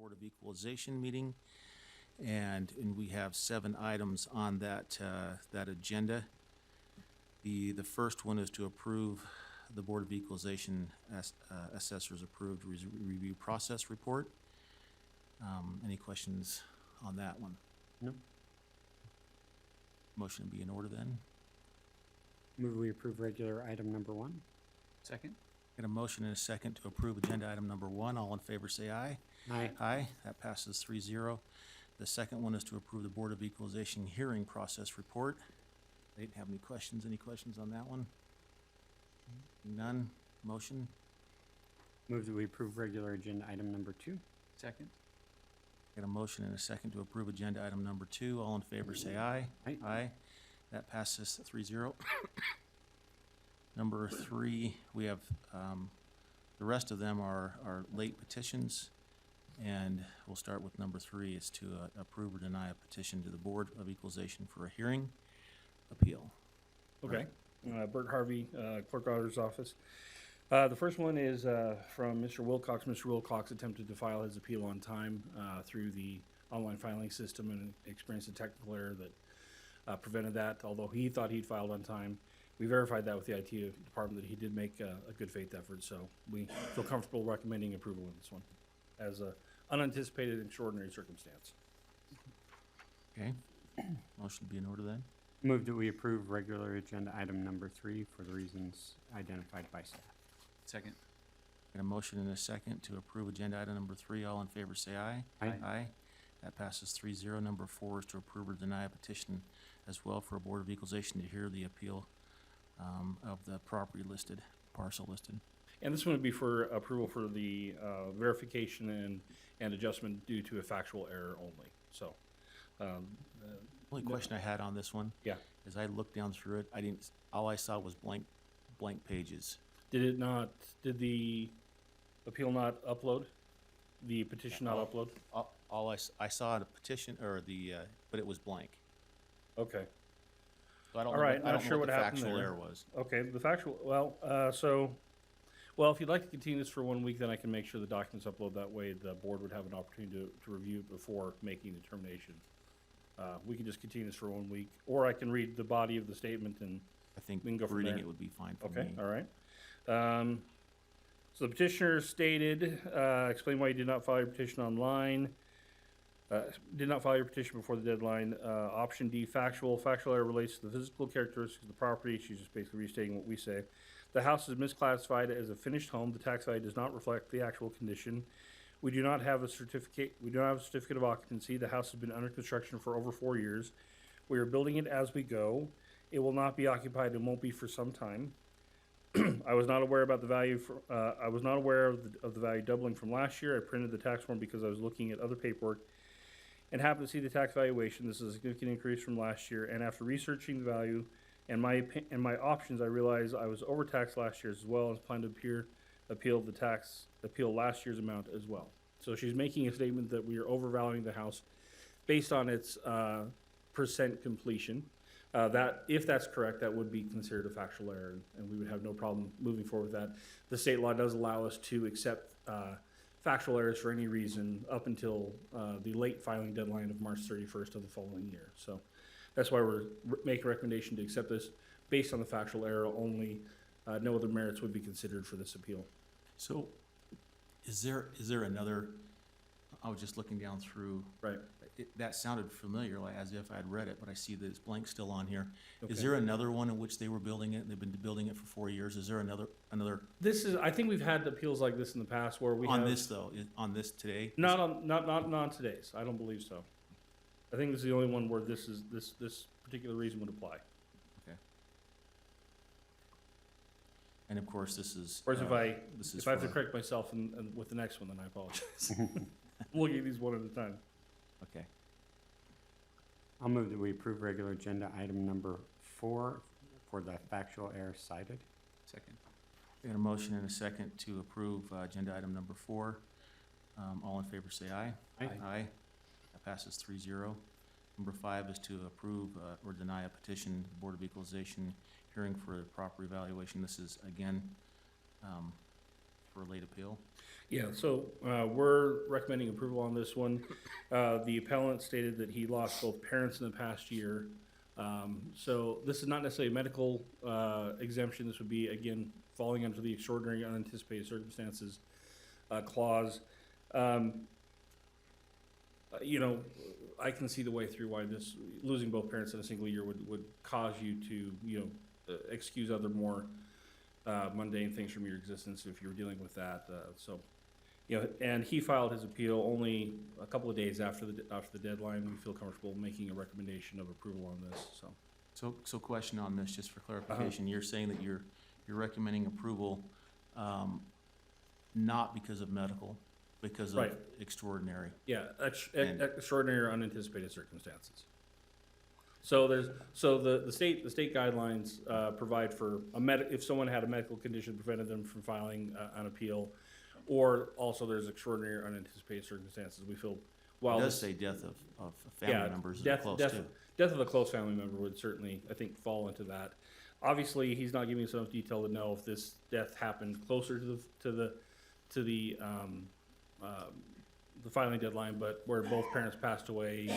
Board of Equalization meeting. And we have 7 items on that agenda. The first one is to approve the Board of Equalization assessors approved review process report. Any questions on that one? No. Motion to be in order then. Move we approve regular item number 1. Second? Got a motion and a second to approve agenda item number 1. All in favor say aye. Aye. Aye. That passes 3-0. The second one is to approve the Board of Equalization hearing process report. They didn't have any questions. Any questions on that one? None. Motion. Move that we approve regular agenda item number 2. Second? Got a motion and a second to approve agenda item number 2. All in favor say aye. Aye. Aye. That passes 3-0. Number 3, we have, the rest of them are late petitions. And we'll start with number 3, is to approve or deny a petition to the Board of Equalization for a hearing appeal. Okay. Bert Harvey, Clerk Auditor's Office. The first one is from Mr. Wilcox. Mr. Wilcox attempted to file his appeal on time through the online filing system and experienced a technical error that prevented that, although he thought he'd filed on time. We verified that with the IT department that he did make a good faith effort, so we feel comfortable recommending approval of this one as a unanticipated extraordinary circumstance. Okay. Motion to be in order then. Move that we approve regular agenda item number 3 for the reasons identified by staff. Second? Got a motion and a second to approve agenda item number 3. All in favor say aye. Aye. Aye. That passes 3-0. Number 4 is to approve or deny a petition as well for a Board of Equalization to hear the appeal of the property listed, parcel listed. And this one would be for approval for the verification and adjustment due to a factual error only, so. Only question I had on this one. Yeah. As I looked down through it, all I saw was blank pages. Did the appeal not upload? The petition not upload? I saw the petition, or but it was blank. Okay. So I don't All know, right, I not don't sure know what what the happened factual there. error was. Okay, the factual, well, if you'd like to continue this for 1 week, then I can make sure the documents upload. That way the board would have an opportunity to review it before making a determination. We can just continue this for 1 week, or I can read the body of the statement and, I think We can go from reading there. it would be fine for me. okay, all right. So the petitioner stated, explain why you did not file your petition online. Did not file your petition before the deadline. Option D, factual error relates to the physical characteristics of the property. She's just basically restating what we say. The house is misclassified as a finished home. The tax value does not reflect the actual condition. We do not have a certificate of occupancy. The house has been under construction for over 4 years. We are building it as we go. It will not be occupied and won't be for some time. I was not aware about the value I was not aware of the value doubling from last year. I printed the tax form because I was looking at other paperwork and happened to see the tax valuation. This is a significant increase from last year. And after researching the value and my options, I realized I was overtaxed last year as well, and plan to appeal last year's amount as well. So she's making a statement that we are overvaluing the house based on its percent completion. That, if that's correct, that would be considered a factual error, and we would have no problem moving forward with that. The state law does allow us to accept factual errors for any reason up until the late filing deadline of March 31st of the following year. So that's why we're making a recommendation to accept this based on the factual error only. No other merits would be considered for this appeal. So, is there another? I was just looking down through. Right. That sounded familiar, like as if I'd read it, but I see that it's blank still on here. Is Okay. there another one in which they were building it? They've been building it for 4 years. Is there another This is, I think we've had appeals like this in the past where we on have. this though? On this today? Not on today's. I don't believe so. I think this is the only one where this particular reason would apply. And of course, this is. Of course, if I have to for- correct myself and with the next one, then I apologize. We'll get these one at a time. Okay. I'll move that we approve regular agenda item number 4 for the factual error cited. Second? We got a motion and a second to approve agenda item number 4. All in favor say aye. Aye. Aye. That passes 3-0. Number 5 is to approve or deny a petition, Board of Equalization hearing for a property evaluation. This is, again, for a late appeal. Yeah, so we're recommending approval on this one. The appellant stated that he lost both parents in the past year. So this is not necessarily a medical exemption. This would be, again, falling under the extraordinary unanticipated circumstances clause. You know, I can see the way through why this, losing both parents in a single year would cause you to, excuse other more mundane things from your existence if you were dealing with that. And he filed his appeal only a couple of days after the deadline. We feel comfortable making a recommendation of approval on this, so. So question on this, just for clarification, you're saying that you're recommending approval, not because of medical, because of Right. extraordinary. Yeah, And- extraordinary or unanticipated circumstances. So the state guidelines provide for if someone had a medical condition that prevented them from filing an appeal, or also there's extraordinary or unanticipated circumstances. We feel It while does this, say death of family yeah, members that are close too. death of a close family member would certainly, I think, fall into that. Obviously, he's not giving us enough detail to know if this death happened closer to the filing deadline, but where both parents passed away.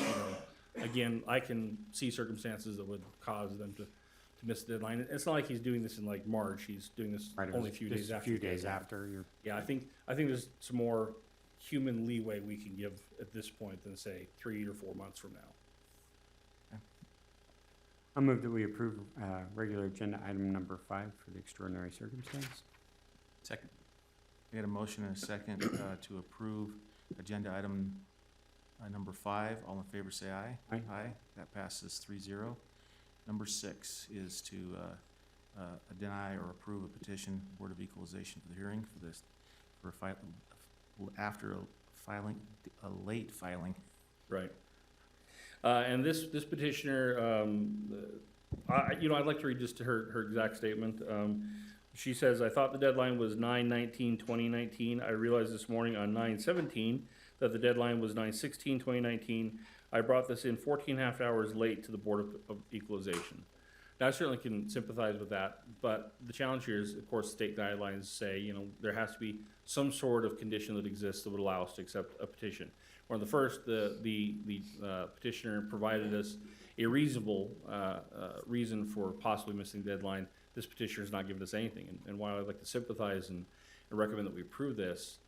Again, I can see circumstances that would cause them to miss the deadline. It's not like he's doing this in like March. He's doing this Right, it only a was few just days a after. few the days deadline. after you're. Yeah, I think there's some more human leeway we can give at this point than say 3 or 4 months from now. I move that we approve regular agenda item number 5 for the extraordinary circumstance. Second. We got a motion and a second to approve agenda item number 5. All in favor, say aye. Aye. Aye. That passes 3-0. Number 6 is to deny or approve a petition, Board of Equalization for the hearing for this, after a late filing. Right. And this petitioner, I'd like to read just her exact statement. She says, "I thought the deadline was 9/19/2019. I realized this morning on 9/17 that the deadline was 9/16/2019. I brought this in 14 and a half hours late to the Board of Equalization." Now, I certainly can sympathize with that, but the challenge here is, of course, state guidelines say, there has to be some sort of condition that exists that would allow us to accept a petition. Or the first, the petitioner provided us a reasonable reason for possibly missing the deadline. This petitioner has not given us anything. And while I'd like to sympathize and recommend that we approve this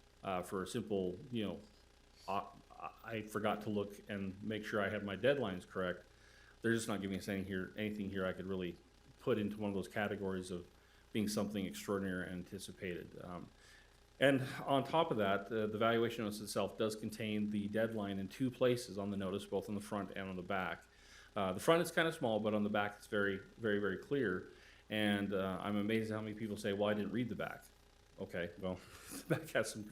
for a simple, I forgot to look and make sure I had my deadlines correct, they're just not giving us anything here I could really put into one of those categories of being something extraordinary and anticipated. And on top of that, the valuation notice itself does contain the deadline in 2 places on the notice, both on the front and on the back. The front is kind of small, but on the back it's very, very, very clear. And I'm amazed at how many people say, "Well, I didn't read the back." Okay, well, the back has some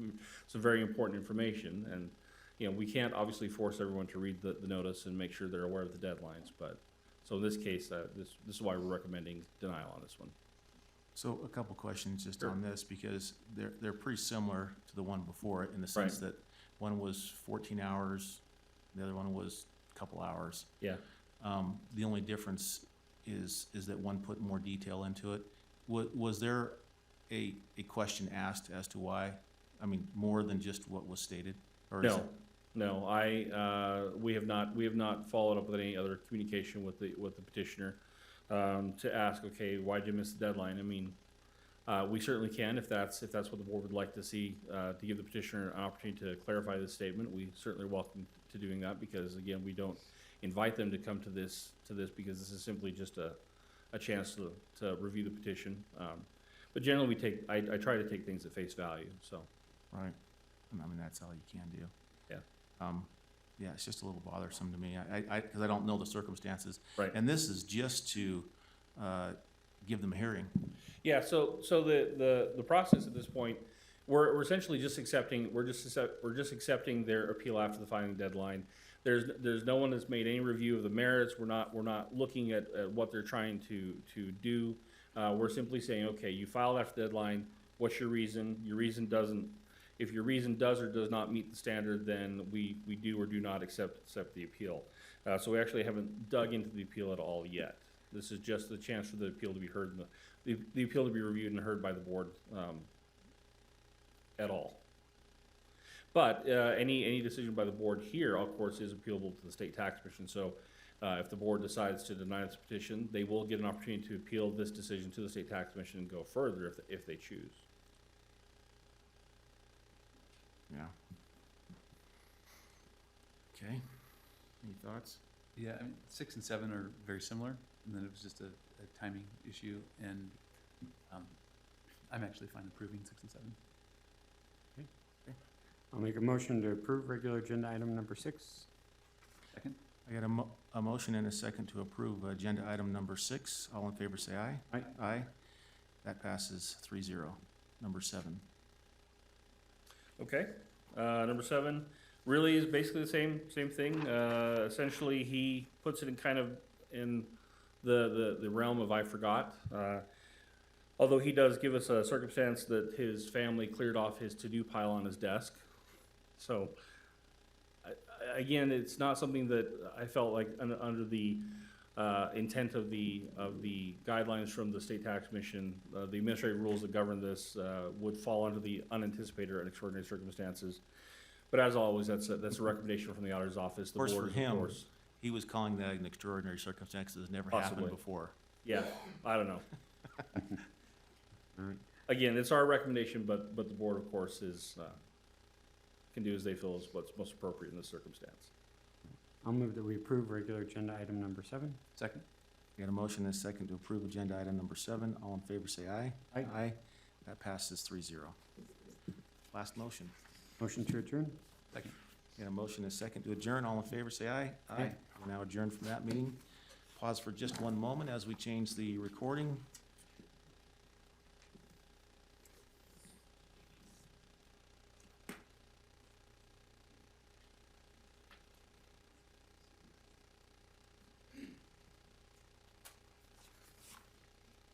very important information, and we can't obviously force everyone to read the notice and make sure they're aware of the deadlines. But so in this case, this is why we're recommending denial on this one. So a couple questions just Sure. on this, because they're pretty similar to the one before it in the sense that one was 14 hours, the other one was a couple hours. Yeah. The only difference is that one put more detail into it. Was there a question asked as to why? I mean, more than just what was stated? Or is it? No. We have not followed up with any other communication with the petitioner to ask, okay, why did you miss the deadline? I mean, we certainly can if that's what the board would like to see, to give the petitioner an opportunity to clarify this statement. We certainly welcome to doing that, because again, we don't invite them to come to this because this is simply just a chance to review the petition. But generally, I try to take things at face value. So Right. I mean, that's all you can do. Yeah. Yeah, it's just a little bothersome to me, because I don't know the circumstances. Right. And this is just to give them a hearing. yeah, so the process at this point, we're essentially just accepting their appeal after the filing deadline. There's no one that's made any review of the merits. We're not looking at what they're trying to do. We're simply saying, okay, you filed after the deadline. What's your reason? If your reason does or does not meet the standard, then we do or do not accept the appeal. So we actually haven't dug into the appeal at all yet. This is just the chance for the appeal to be heard, the appeal to be reviewed and heard by the board at all. But any decision by the board here, of course, is appealable to the state tax commission. So if the board decides to deny this petition, they will get an opportunity to appeal this decision to the state tax commission and go further if they choose. Yeah. Okay, any thoughts? Yeah, I mean, 6 and 7 are very similar, and then it was just a timing issue, and I'm actually fine approving 6 and 7. I'll make a motion to approve regular agenda item number 6. Second? I got a motion and a second to approve agenda item number 6. All in favor, say aye. Aye. Aye. That passes 3-0. Number 7. Okay, number 7 really is basically the same thing. Essentially, he puts it in kind of in the realm of I forgot. Although he does give us a circumstance that his family cleared off his to-do pile on his desk. So, again, it's not something that I felt like under the intent of the guidelines from the state tax commission, the administrative rules that govern this would fall under the unanticipated and extraordinary circumstances. But as always, that's a recommendation from the auditor's office. The Of course, board for is, him, of course, he was calling that an extraordinary circumstance that has never Possibly. happened before. yeah, I don't know. All right. Again, it's our recommendation, but the board, of course, is can do as they feel is what's most appropriate in this circumstance. I'll move that we approve regular agenda item number 7. Second? We got a motion and a second to approve agenda item number 7. All in favor, say aye. Aye. Aye. That passes 3-0. Last motion. Motion to adjourn? Second. Got a motion and a second to adjourn. All in favor, say aye. Aye. We're now adjourned from that meeting. Pause for just one moment as we change the recording.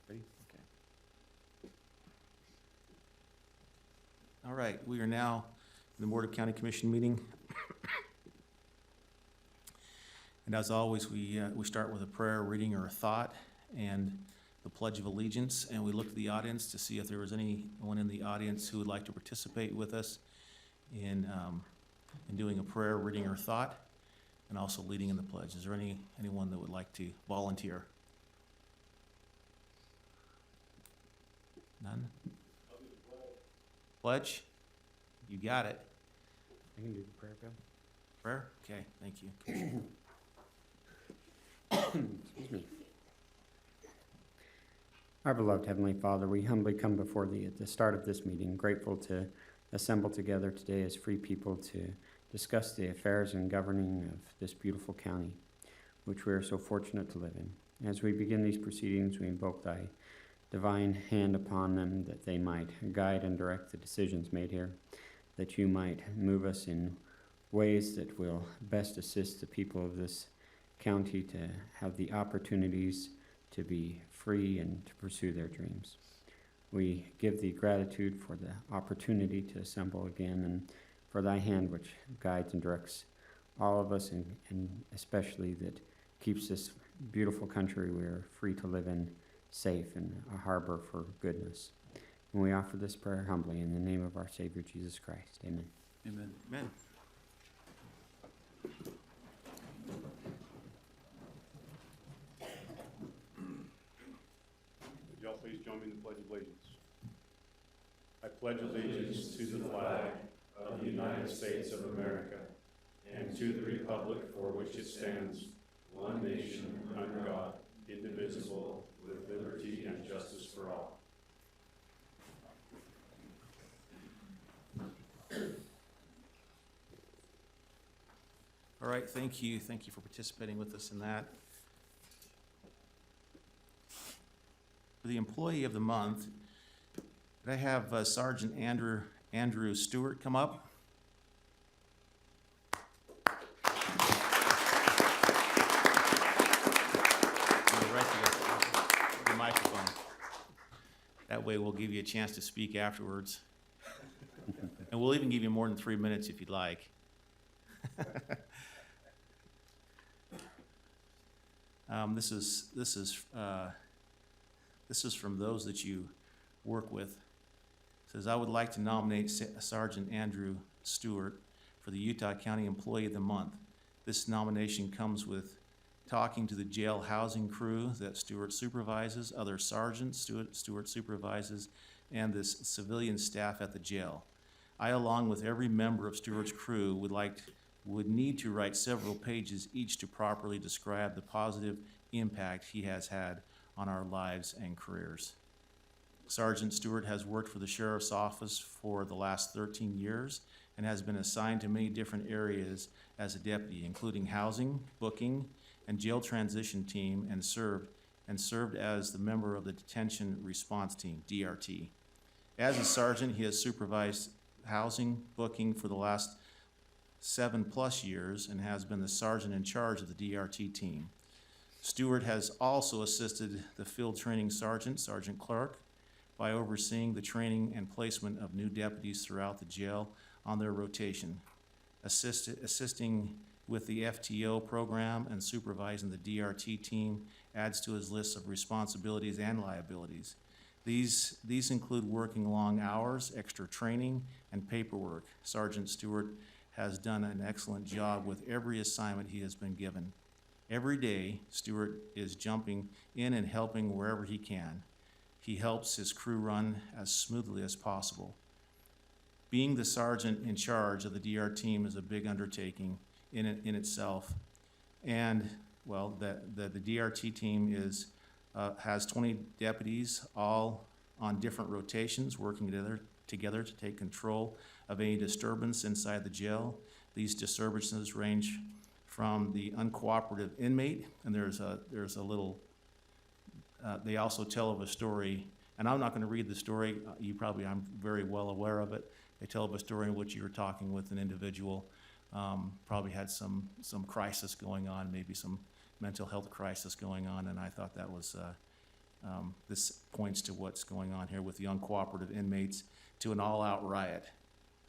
Ready? Okay. All right, we are now in the Board of County Commission meeting. And as always, we start with a prayer, reading, or a thought, and the Pledge of Allegiance, and we look to the audience to see if there was anyone in the audience who would like to participate with us in doing a prayer, reading, or thought, and also leading in the pledge. Is there anyone that would like to volunteer? None? Pledge? You got it. I can do the prayer, Bill. Prayer? Okay, thank you, Commissioner. Excuse me. Our beloved Heavenly Father, we humbly come before Thee at the start of this meeting, grateful to assemble together today as free people to discuss the affairs and governing of this beautiful county, which we are so fortunate to live in. As we begin these proceedings, we invoke Thy divine hand upon them, that they might guide and direct the decisions made here, that You might move us in ways that will best assist the people of this county to have the opportunities to be free and to pursue their dreams. We give Thee gratitude for the opportunity to assemble again, and for Thy hand which guides and directs all of us, and especially that keeps this beautiful country we are free to live in safe and a harbor for goodness. And we offer this prayer humbly in the name of our Savior Jesus Christ. Amen. Amen. Amen. Would y'all please join me in the Pledge of Allegiance? I pledge allegiance to the flag of the United States of America and to the republic for which it stands, one nation, under God, indivisible, with liberty and justice for all. All right, thank you. Thank you for participating with us in that. For the Employee of the Month, could I have Sergeant Andrew Stewart come up? Right to the microphone. That way we'll give you a chance to speak afterwards. And we'll even give you more than 3 minutes if you'd like. This is from those that you work with. Says, I would like to nominate Sergeant Andrew Stewart for the Utah County Employee of the Month. This nomination comes with talking to the jail housing crew that Stewart supervises, other sergeants Stewart supervises, and the civilian staff at the jail. I, along with every member of Stewart's crew, would need to write several pages each to properly describe the positive impact he has had on our lives and careers. Sergeant Stewart has worked for the Sheriff's Office for the last 13 years and has been assigned to many different areas as a deputy, including housing, booking, and jail transition team, and served as the member of the Detention Response Team, DRT. As a sergeant, he has supervised housing, booking for the last 7+ years and has been the sergeant in charge of the DRT team. Stewart has also assisted the field training sergeant, Sergeant Clark, by overseeing the training and placement of new deputies throughout the jail on their rotation, assisting with the FTO program and supervising the DRT team adds to his list of responsibilities and liabilities. These include working long hours, extra training, and paperwork. Sergeant Stewart has done an excellent job with every assignment he has been given. Every day, Stewart is jumping in and helping wherever he can. He helps his crew run as smoothly as possible. Being the sergeant in charge of the DR team is a big undertaking in itself. And, well, the DRT team has 20 deputies, all on different rotations, working together to take control of any disturbance inside the jail. These disturbances range from the uncooperative inmate, and there's a little, they also tell of a story, and I'm not going to read the story. I'm very well aware of it. They tell of a story in which you were talking with an individual, probably had some crisis going on, maybe some mental health crisis going on, and I thought that was, this points to what's going on here with the uncooperative inmates to an all-out riot.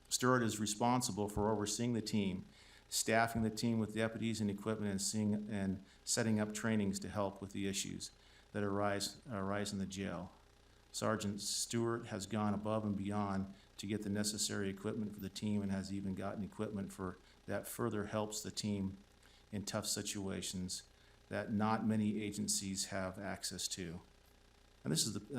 Stewart is responsible for overseeing the team, staffing the team with deputies and equipment, and setting up trainings to help with the issues that arise in the jail. Sergeant Stewart has gone above and beyond to get the necessary equipment for the team and has even gotten equipment that further helps the team in tough situations that not many agencies have access to. And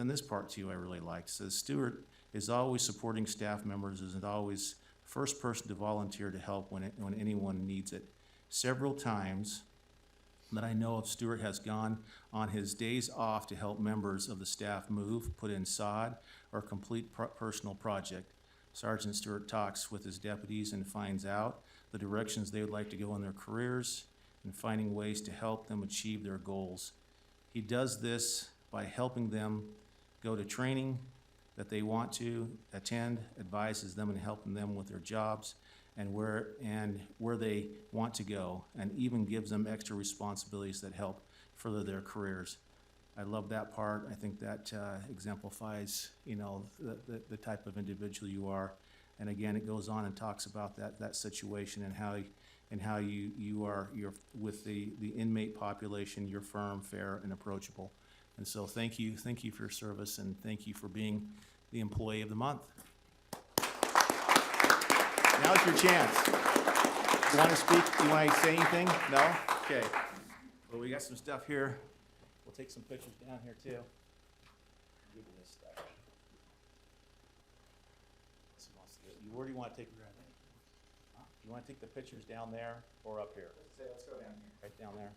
this part too I really liked. It says Stewart is always supporting staff members, is always first person to volunteer to help when anyone needs it. Several times that I know of, Stewart has gone on his days off to help members of the staff move, put in sod, or complete personal project. Sergeant Stewart talks with his deputies and finds out the directions they would like to go in their careers and finding ways to help them achieve their goals. He does this by helping them go to training that they want to attend, advises them and helping them with their jobs and where they want to go, and even gives them extra responsibilities that help further their careers. I love that part. I think that exemplifies, the type of individual you are. And again, it goes on and talks about that situation and how you're with the inmate population, you're firm, fair, and approachable. And so thank you for your service, and thank you for being the Employee of the Month. Now's your chance. You want to speak? You want to say anything? No? Okay. Well, we got some stuff here. We'll take some pictures down here too. Give you this stuff. Where do you want to take it? You want to take the pictures down there or up here? Let's go down here. Right down there?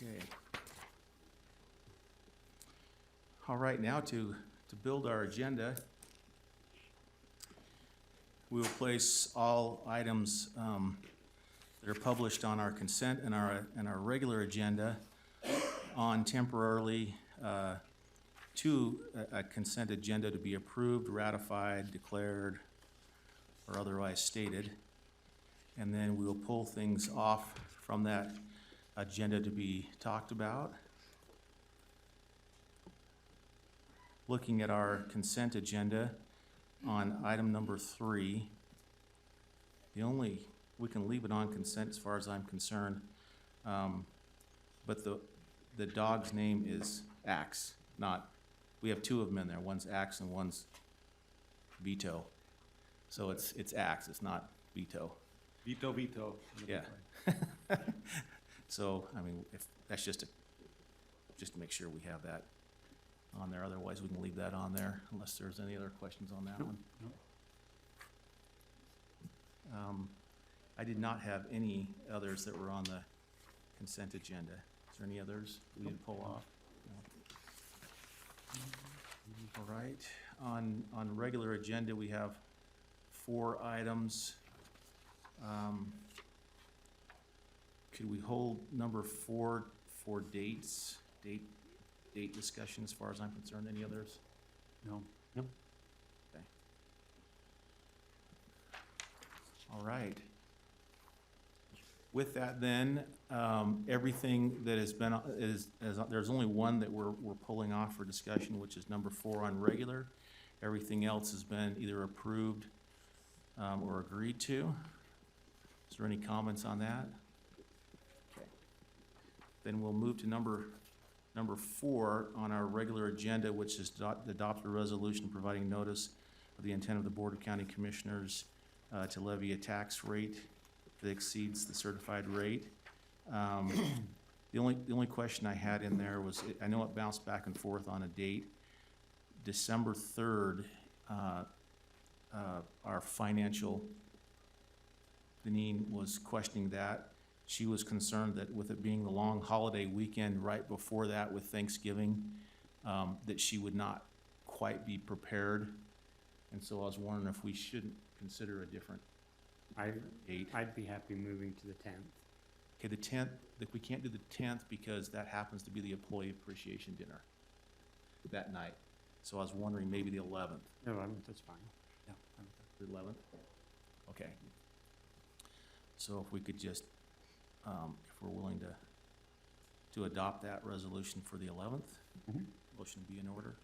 Okay. All right, now to build our agenda, We will place all items that are published on our consent and our regular agenda on temporarily to a consent agenda to be approved, ratified, declared, or otherwise stated. And then we will pull things off from that agenda to be talked about. Looking at our consent agenda on item number 3, we can leave it on consent as far as I'm concerned. But the dog's name is Axe, we have 2 of them in there. One's Axe and one's Vito. So it's Axe, it's not Vito. Veto, veto. Yeah. So, I mean, if, that's just to make sure we have that on there. Otherwise, we can leave that on there unless there's any other questions on that one. I did not have any others that were on the consent agenda. Is there any others we need to pull off? No. All right, on regular agenda, we have 4 items. Could we hold number 4 for date discussion as far as I'm concerned? Any others? No. Okay. All right. With that then, everything that has been, there's only one that we're pulling off for discussion, which is number 4 on regular. Everything else has been either approved or agreed to. Is there any comments on that? Okay. Then we'll move to number 4 on our regular agenda, which is to adopt a resolution providing notice of the intent of the Board of County Commissioners to levy a tax rate that exceeds the certified rate. The only question I had in there was, I know it bounced back and forth on a date. December 3rd, our financial, Deneen was questioning that. She was concerned that with it being the long holiday weekend right before that with Thanksgiving, that she would not quite be prepared. And so I was wondering if we shouldn't consider a different date. I'd be happy moving to the 10th. Okay, the 10th, we can't do the 10th because that happens to be the employee appreciation dinner that night. So I was wondering maybe the 11th. No, that's fine. Yeah. The 11th? Okay. So if we could just, if we're willing to adopt that resolution for the 11th, Mhm. motion be in order.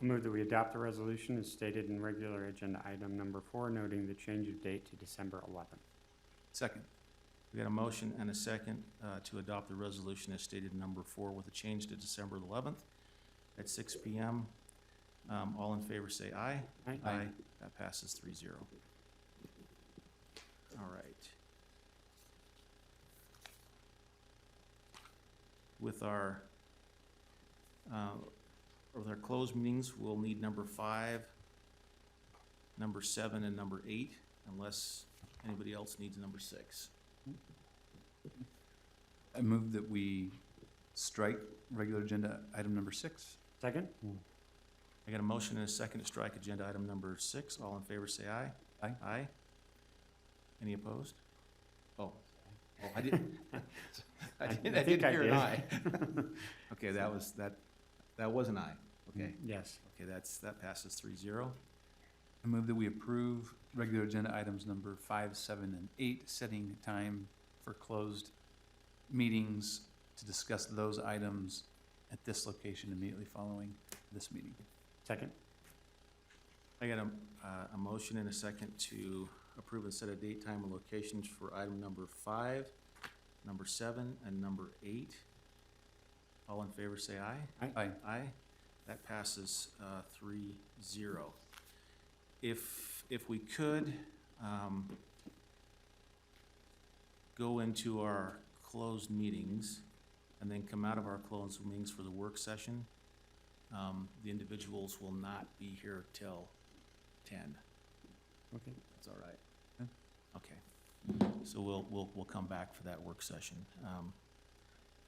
I move that we adopt the resolution as stated in regular agenda item number 4, noting the change of date to December 11th. Second. We got a motion and a second to adopt the resolution as stated in number 4 with a change to December 11th at 6 p.m. All in favor say aye. Aye. Aye. That passes 3-0. All right. With our closed meetings, we'll need number 5, number 7, and number 8, unless anybody else needs number 6. I move that we strike regular agenda item number 6. Second? I got a motion and a second to strike agenda item number 6. All in favor say aye. Aye. Aye. Any opposed? Oh, I didn't. I think didn't I hear an did. aye. Okay, that was an aye. Okay, Yes. okay, that passes 3-0. I move that we approve regular agenda items number 5, 7, and 8, setting time for closed meetings to discuss those items at this location immediately following this meeting. Second? I got a motion and a second to approve and set a date, time, and locations for item number 5, number 7, and number 8. All in favor say aye. Aye. Aye. That passes 3-0. If we could go into our closed meetings and then come out of our closed meetings for the work session, the individuals will not be here till 10. Okay. That's all right. Okay. So we'll come back for that work session.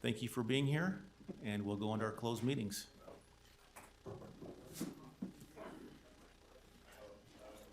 Thank you for being here, and we'll go into our closed meetings.